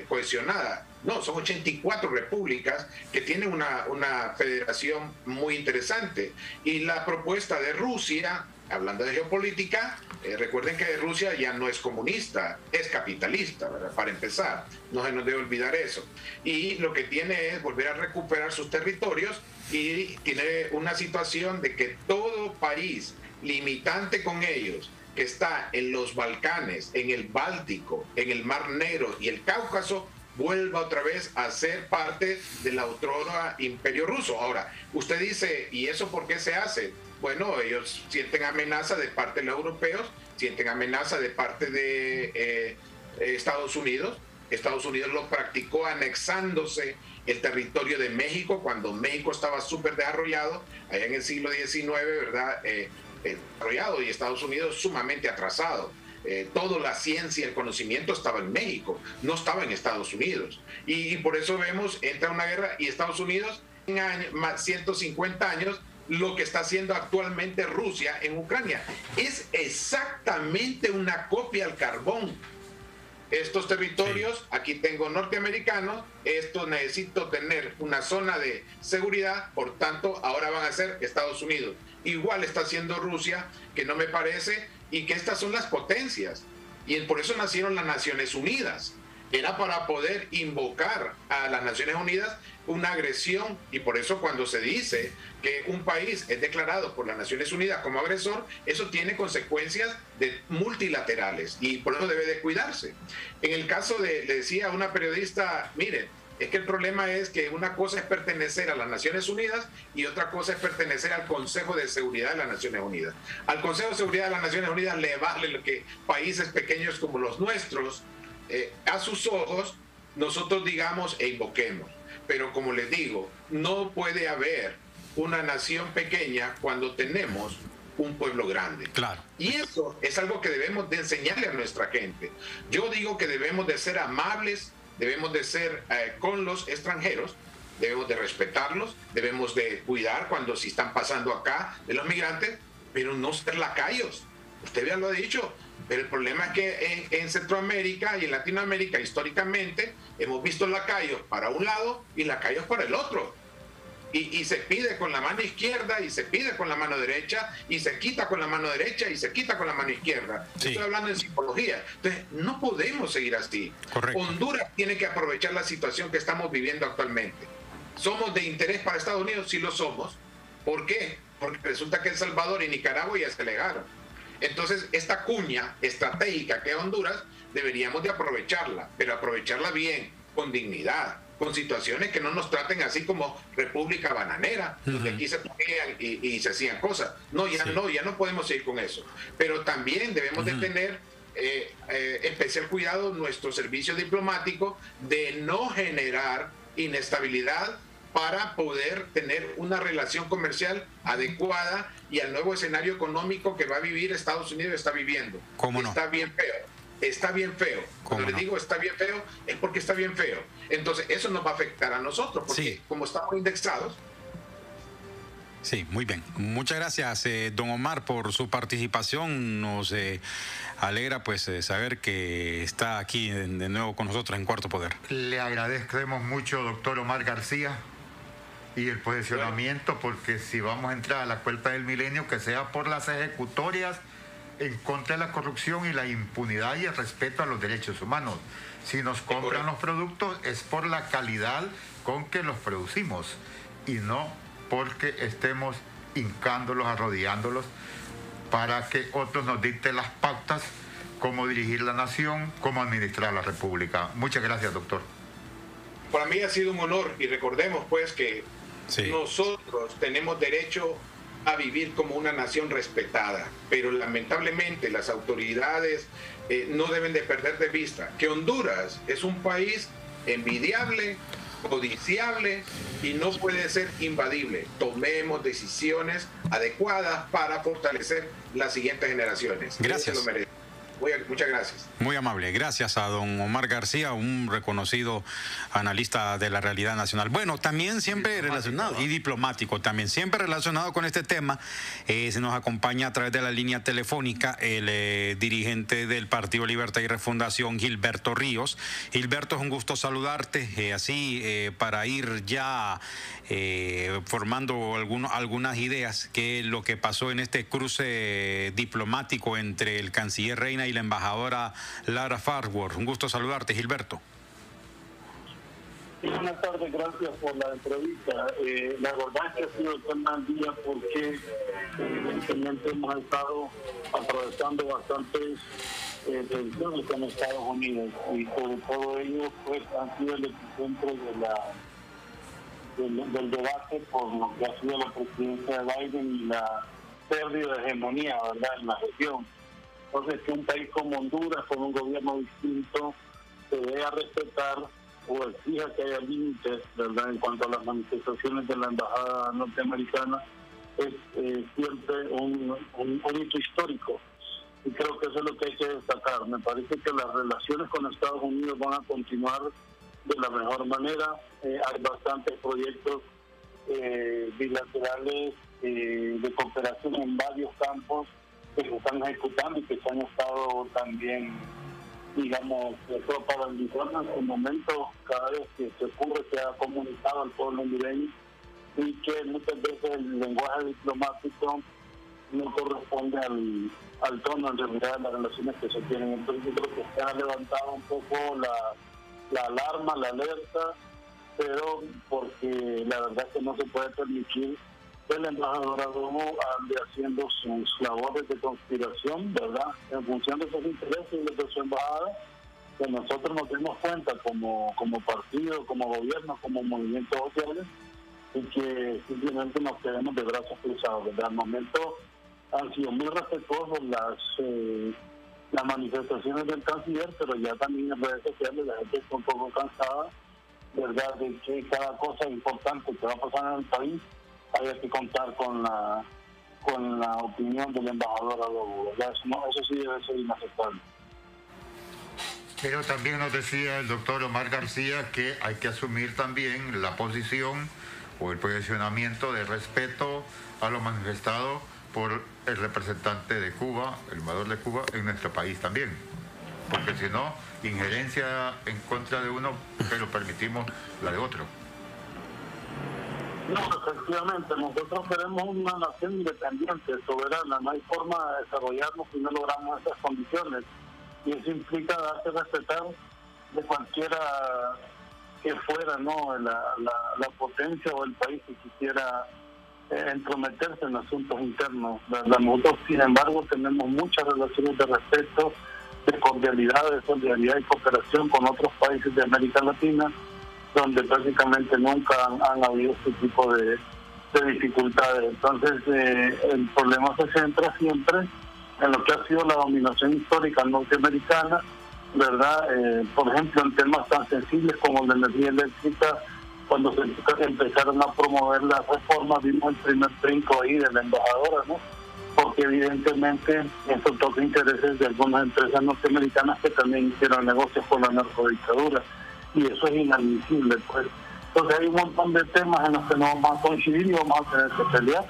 cohesionada. No, son 84 repúblicas que tienen una federación muy interesante. Y la propuesta de Rusia, hablando de geopolítica, recuerden que Rusia ya no es comunista, es capitalista, ¿verdad? Para empezar, no se nos debe olvidar eso. Y lo que tiene es volver a recuperar sus territorios, y tiene una situación de que todo país limitante con ellos, que está en los Balcanes, en el Báltico, en el Mar Negro y el Cáucaso, vuelva otra vez a ser parte del otrora imperio ruso. Ahora, usted dice, ¿y eso por qué se hace? Bueno, ellos sienten amenaza de parte de los europeos, sienten amenaza de parte de Estados Unidos. Estados Unidos lo practicó anexándose el territorio de México cuando México estaba súper desarrollado, allá en el siglo XIX, ¿verdad? Desarrollado, y Estados Unidos sumamente atrasado. Toda la ciencia y el conocimiento estaba en México, no estaba en Estados Unidos. Y por eso vemos, entra una guerra y Estados Unidos, en 150 años, lo que está haciendo actualmente Rusia en Ucrania es exactamente una copia al carbón. Estos territorios, aquí tengo norteamericanos, esto necesito tener una zona de seguridad, por tanto ahora van a ser Estados Unidos. Igual está haciendo Rusia, que no me parece, y que estas son las potencias. Y por eso nacieron las Naciones Unidas. Era para poder invocar a las Naciones Unidas una agresión, y por eso cuando se dice que un país es declarado por las Naciones Unidas como agresor, eso tiene consecuencias multilaterales, y por eso debe de cuidarse. En el caso le decía a una periodista, mire, Es que el problema es que una cosa es pertenecer a las Naciones Unidas y otra cosa es pertenecer al Consejo de Seguridad de las Naciones Unidas. Al Consejo de Seguridad de las Naciones Unidas le vale lo que países pequeños como los nuestros, a sus ojos, nosotros digamos e invoquemos. Pero como les digo, no puede haber una nación pequeña cuando tenemos un pueblo grande. Claro. Y eso es algo que debemos de enseñarle a nuestra gente. Yo digo que debemos de ser amables, debemos de ser con los extranjeros, debemos de respetarlos, debemos de cuidar cuando si están pasando acá de los migrantes, pero no ser lacayos. Usted ya lo ha dicho, pero el problema es que en Centroamérica y en Latinoamérica históricamente hemos visto lacayos para un lado y lacayos para el otro. Y se pide con la mano izquierda y se pide con la mano derecha y se quita con la mano derecha y se quita con la mano izquierda. Sí. Estoy hablando en psicología. Entonces, no podemos seguir así. Correcto. Honduras tiene que aprovechar la situación que estamos viviendo actualmente. ¿Somos de interés para Estados Unidos? Sí lo somos. ¿Por qué? Porque resulta que El Salvador y Nicaragua ya se legaron. Entonces, esta cuña estratégica que es Honduras, deberíamos de aprovecharla, pero aprovecharla bien, con dignidad, con situaciones que no nos traten así como República Bananera, donde aquí se ponían y se hacían cosas. No, ya no podemos seguir con eso. Pero también debemos de tener especial cuidado nuestro servicio diplomático de no generar inestabilidad para poder tener una relación comercial adecuada y al nuevo escenario económico que va a vivir Estados Unidos está viviendo. ¿Cómo no? Está bien feo. Está bien feo. Cuando le digo está bien feo, es porque está bien feo. Entonces, eso nos va a afectar a nosotros, porque como estamos indexados. Sí, muy bien. Muchas gracias, don Omar, por su participación. Nos alegra pues saber que está aquí de nuevo con nosotros en Cuarto Poder. Le agradecemos mucho, doctor Omar García, y el posicionamiento, porque si vamos a entrar a la cuerpa del milenio, que sea por las ejecutorias en contra de la corrupción y la impunidad y el respeto a los derechos humanos. Si nos compran los productos es por la calidad con que los producimos y no porque estemos hincándolos, arrodillándolos para que otros nos dicten las pautas, cómo dirigir la nación, cómo administrar la república. Muchas gracias, doctor. Para mí ha sido un honor y recordemos pues que nosotros tenemos derecho a vivir como una nación respetada, pero lamentablemente las autoridades no deben de perder de vista que Honduras es un país envidiable, codiciable y no puede ser invadible. Tomemos decisiones adecuadas para fortalecer las siguientes generaciones. Gracias. Muchas gracias. Muy amable. Gracias a don Omar García, un reconocido analista de la realidad nacional. Bueno, también siempre relacionado, y diplomático también, siempre relacionado con este tema, se nos acompaña a través de la línea telefónica el dirigente del Partido Libertad y Refundación, Gilberto Ríos. Gilberto, es un gusto saludarte, para ir ya formando algunas ideas, que lo que pasó en este cruce diplomático entre el canciller Reina y la embajadora Lara Farwell. Un gusto saludarte, Gilberto. Sí, buenas tardes, gracias por la entrevista. La verdad es que ha sido el tema del día porque evidentemente hemos estado atravesando bastantes tensiones con Estados Unidos y sobre todo ellos pues han sido el epicentro del debate por lo que ha sido la presidencia de Biden y la pérdida de hegemonía, ¿verdad?, en la región. Entonces, que un país como Honduras, con un gobierno distinto, se debe respetar o exija que haya límites, ¿verdad?, en cuanto a las manifestaciones de la embajada norteamericana, es siempre un hito histórico. Y creo que eso es lo que hay que destacar. Me parece que las relaciones con Estados Unidos van a continuar de la mejor manera. Hay bastantes proyectos bilaterales de cooperación en varios campos que se están ejecutando y que se han estado también, digamos, propagandizando en su momento. Cada vez que se ocurre se ha comunicado al pueblo hondureño y que muchas veces el lenguaje diplomático no corresponde al tono en realidad de las relaciones que se tienen. Entonces yo creo que se ha levantado un poco la alarma, la alerta, pero porque la verdad es que no se puede permitir que el embajador Adomo ande haciendo sus labores de conspiración, ¿verdad?, en función de sus intereses y de su embajada, que nosotros nos demos cuenta como partido, como gobierno, como movimientos sociales, y que simplemente nos quedemos de brazos cruzados, ¿verdad? Al momento han sido muy respetuosos las manifestaciones del canciller, pero ya también en redes sociales la gente está un poco cansada, ¿verdad?, de que cada cosa importante que va a pasar en el país haya que contar con la opinión del embajador Lobo, ¿verdad? Eso sí debe ser inaceptable. Pero también nos decía el doctor Omar García que hay que asumir también la posición o el posicionamiento de respeto a lo manifestado por el representante de Cuba, el embajador de Cuba, en nuestro país también. Porque si no, injerencia en contra de uno, pero permitimos la de otro. No, efectivamente, nosotros queremos una nación independiente, soberana. No hay forma de desarrollarnos si no logramos esas condiciones. Y eso implica darse a respetar de cualquiera que fuera, ¿no?, la potencia o el país que quisiera entrometerse en asuntos internos. Nosotros, sin embargo, tenemos muchas relaciones de respeto, de cordialidad, de solidaridad y cooperación con otros países de América Latina, donde prácticamente nunca han habido este tipo de dificultades. Entonces, el problema se centra siempre en lo que ha sido la dominación histórica norteamericana, ¿verdad? Por ejemplo, en temas tan sensibles como la energía eléctrica, cuando se empezaron a promover las reformas, vimos el primer trinco ahí de la embajadora, ¿no? Porque evidentemente eso toca intereses de algunas empresas norteamericanas que también hicieron negocios con la narcodictadura, y eso es inadmisible, pues. Entonces hay un montón de temas en los que no vamos a coincidir y vamos a tener que pelear,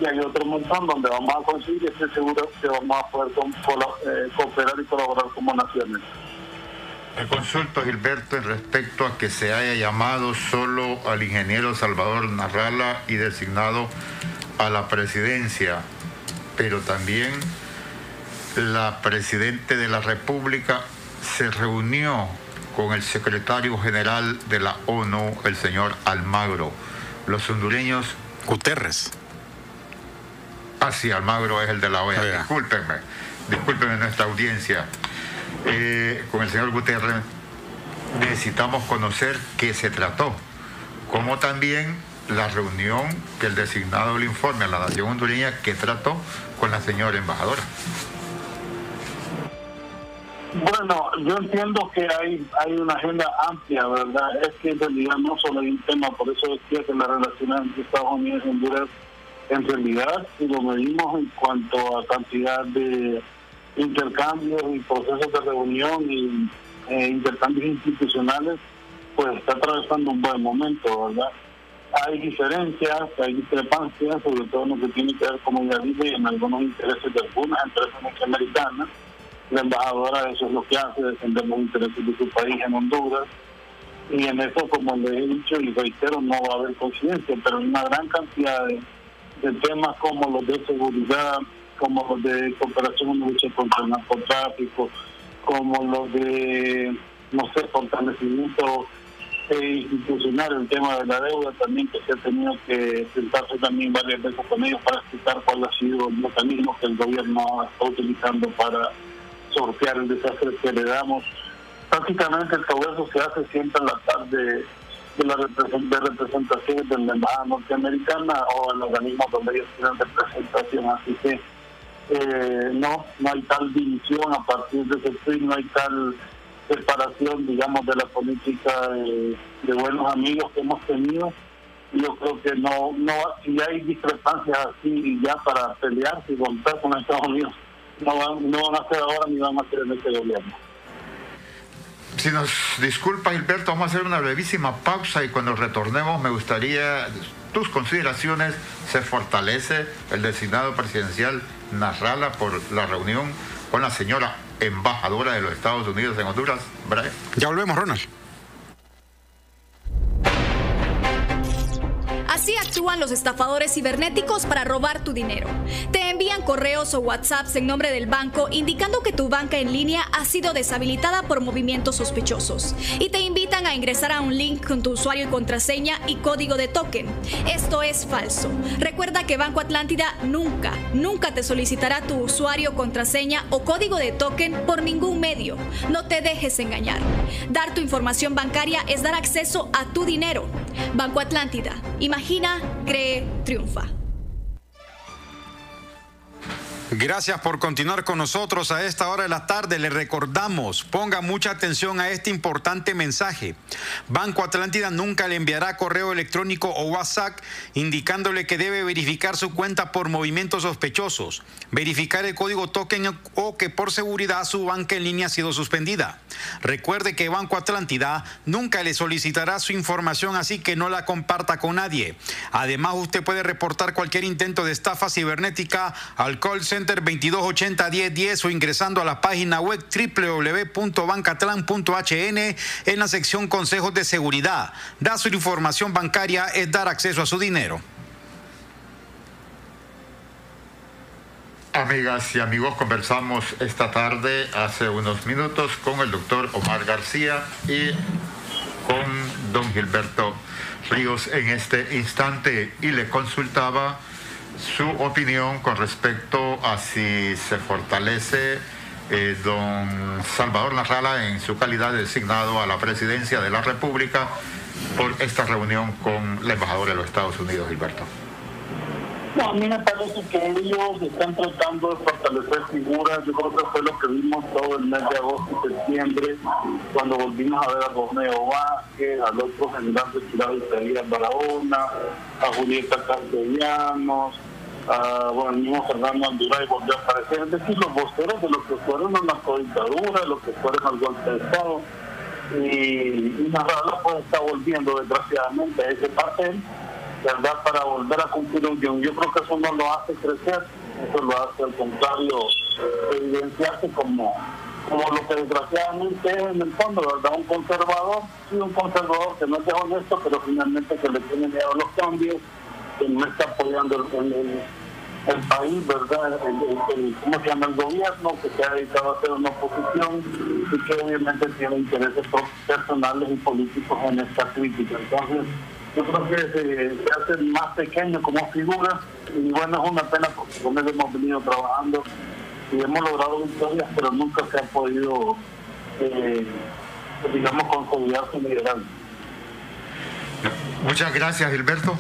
y hay otro montón donde vamos a coincidir y estoy seguro que vamos a poder cooperar y colaborar como naciones. El consulto, Gilberto, en respecto a que se haya llamado solo al ingeniero Salvador Narrala y designado a la presidencia, pero también la Presidenta de la República se reunió con el secretario general de la ONU, el señor Almagro. Los hondureños... Guterres. Ah, sí, Almagro es el de la OEA. Discúlpenme nuestra audiencia. Con el señor Guterres necesitamos conocer qué se trató, como también la reunión que el designado del informe a la nación hondureña que trató con la señora embajadora. Bueno, yo entiendo que hay una agenda amplia, ¿verdad? Es que en realidad no solo hay un tema, por eso decía que las relaciones entre Estados Unidos y Honduras, en realidad, si lo medimos en cuanto a cantidad de intercambios y procesos de reunión y intercambios institucionales, pues está atravesando un buen momento, ¿verdad? Hay diferencias, hay discrepancias, sobre todo en lo que tiene que ver, como ya dije, en algunos intereses de algunas empresas norteamericanas. La embajadora eso es lo que hace, defender los intereses de su país en Honduras, y en eso, como les he dicho y reitero, no va a haber coincidencia, pero hay una gran cantidad de temas como los de seguridad, como los de cooperación en lucha contra el narcotráfico, como los de, no sé, fortalecimiento institucional, el tema de la deuda también, que se ha tenido que sentarse también varias veces con ellos para explicar cuál ha sido el mecanismo que el gobierno está utilizando para sortear el desastre que le damos. Prácticamente todo eso se hace siempre en la tarde de representaciones de la embajada norteamericana o en organismos donde ellos tienen representación, así que no hay tal división a partir de ese tweet, no hay tal separación, digamos, de la política de buenos amigos que hemos tenido. Yo creo que no si hay discrepancias así ya para pelearse y contar con Estados Unidos, no van a ser ahora ni van a ser en este gobierno. Si nos disculpa, Gilberto, vamos a hacer una brevísima pausa y cuando retornemos me gustaría tus consideraciones. Se fortalece el designado presidencial Narrala por la reunión con la señora embajadora de los Estados Unidos en Honduras. Brian. Ya volvemos, Ronald. Así actúan los estafadores cibernéticos para robar tu dinero. Te envían correos o WhatsApps en nombre del banco indicando que tu banca en línea ha sido deshabilitada por movimientos sospechosos y te invitan a ingresar a un link con tu usuario y contraseña y código de token. Esto es falso. Recuerda que Banco Atlántida nunca te solicitará tu usuario, contraseña o código de token por ningún medio. No te dejes engañar. Dar tu información bancaria es dar acceso a tu dinero. Banco Atlántida. Imagina, cree, triunfa. Gracias por continuar con nosotros a esta hora de la tarde. Le recordamos, ponga mucha atención a este importante mensaje. Banco Atlántida nunca le enviará correo electrónico o WhatsApp indicándole que debe verificar su cuenta por movimientos sospechosos, verificar el código token o que por seguridad su banca en línea ha sido suspendida. Recuerde que Banco Atlántida nunca le solicitará su información, así que no la comparta con nadie. Además, usted puede reportar cualquier intento de estafa cibernética al call center 2280-1010 o ingresando a la página web www.bancatlan.hn en la sección Consejos de Seguridad. Dar su información bancaria es dar acceso a su dinero. Amigas y amigos, conversamos esta tarde, hace unos minutos, con el doctor Omar García y con don Gilberto Ríos en este instante, y le consultaba su opinión con respecto a si se fortalece don Salvador Narrala en su calidad de designado a la presidencia de la República por esta reunión con la embajadora de los Estados Unidos, Gilberto. No, a mí me parece que ellos están tratando de fortalecer figuras. Yo creo que fue lo que vimos todo el mes de agosto y septiembre, cuando volvimos a ver a Romeo Vázquez, al otro general retirado Isaías Barahona, a Julieta Castellanos, el mismo Fernando Anduray volvió a aparecer. Es decir, los voceros de lo que fueron la narcodictadura, lo que fueron al golpe de Estado. Y Narrala pues está volviendo desgraciadamente a ese papel, ¿verdad?, para volver a cumplir un guión. Yo creo que eso no lo hace crecer, eso lo hace al contrario, evidenciarse como lo que desgraciadamente es en el fondo, ¿verdad?, un conservador que no es honesto, pero finalmente que le tiene miedo a los cambios, que no está apoyando el país, ¿verdad?, ¿cómo se llama?, el gobierno, que se ha dedicado a hacer una oposición y que obviamente tiene intereses personales y políticos en esta crítica. Entonces, yo creo que se hace más pequeño como figura, y bueno, es una pena porque con él hemos venido trabajando y hemos logrado victorias, pero nunca se ha podido, digamos, consolidar su liderazgo. Muchas gracias, Gilberto.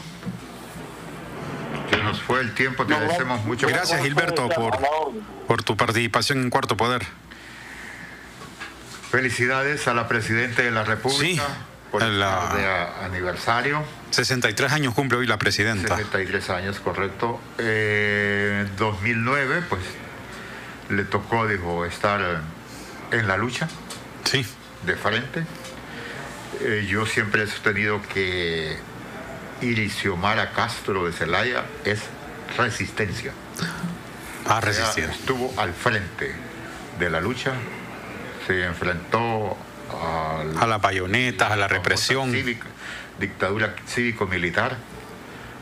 Que nos fue el tiempo, te agradecemos mucho. Gracias, Gilberto, por tu participación en Cuarto Poder. Felicidades a la Presidenta de la República. Sí. Por el aniversario. 63 años cumple hoy la presidenta. 63 años, correcto. 2009, pues, le tocó, dijo, estar en la lucha. Sí. De frente. Yo siempre he sostenido que Xiomara Castro de Zelaya es resistencia. Resistencia. Estuvo al frente de la lucha, se enfrentó a las bayonetas, a la represión. Dictadura cívico-militar.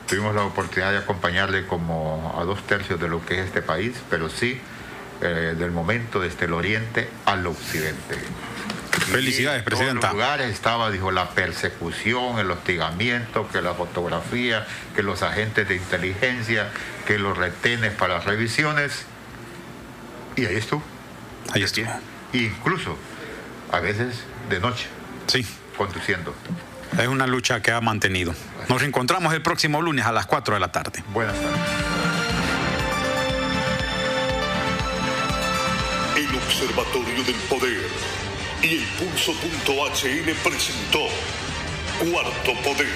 Tuvimos la oportunidad de acompañarle como a 2/3 de lo que es este país, pero sí del momento desde el oriente al occidente. Felicidades, Presidenta. En todos los lugares estaba, dijo, la persecución, el hostigamiento, que la fotografía, que los agentes de inteligencia, que los retenes para revisiones. Y ahí estuvo. Ahí estuvo. Incluso a veces de noche. Sí. Conduciendo. Es una lucha que ha mantenido. Nos reencontramos el próximo lunes a las 4 de la tarde. Buenas tardes. El Observatorio del Poder y el Pulso.hn presentó Cuarto Poder.